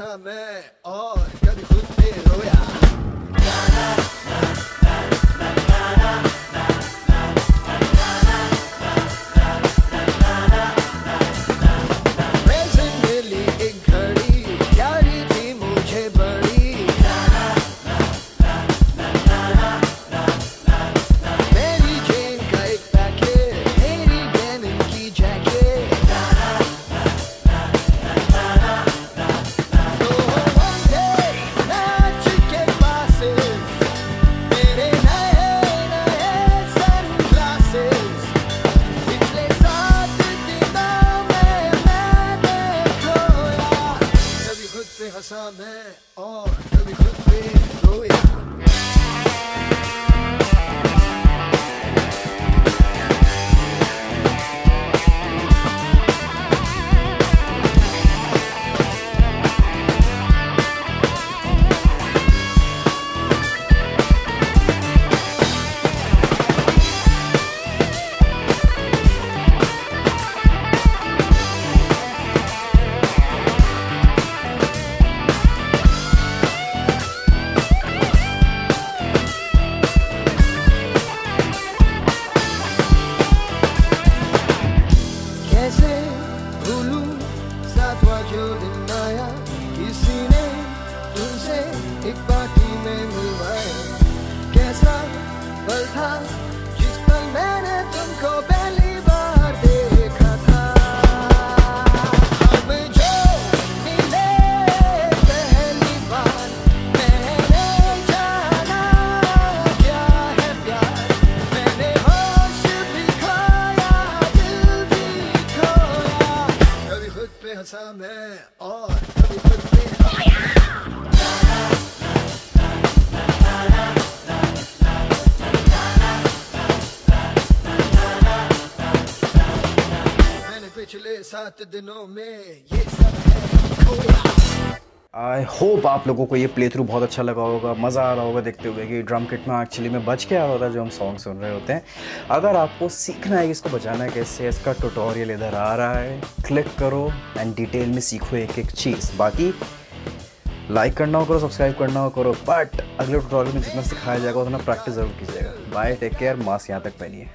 हंसा मैं और कभी खुद पे रोया। हंसा मैं और कभी खुद पे रोया। कैसे भूलूं सातवां जो दिन आया, किसी ने तुमसे एक पार्टी में मिलवाया। कैसा पल था जिस पल मैंने तुमको पहली बार देखा था। हम जो मिले पहली बार, मैंने जाना क्या है प्यार। मैंने होश भी खोया, दिल भी खोया। कभी खुद पे हंसा मैं और कभी खुद पे रोया। मैंने पिछले 7 दिनों में ये सब है खोया। आई होप आप लोगों को ये प्ले थ्रू बहुत अच्छा लगा होगा, मज़ा आ रहा होगा देखते हुए कि ड्रम किट में एक्चुअली में बज के आ रहा था जो हम सॉन्ग सुन रहे होते हैं। अगर आपको सीखना है कि इसको बजाना है कैसे, इसका ट्यूटोरियल इधर आ रहा है, क्लिक करो एंड डिटेल में सीखो एक एक चीज़। बाकी लाइक करना हो करो, सब्सक्राइब करना हो करो, बट अगले ट्यूटोरियल में जितना सिखाया जाएगा उतना प्रैक्टिस ज़रूर कीजिएगा। बाय, टेक केयर, मास्क यहाँ तक पहनिए।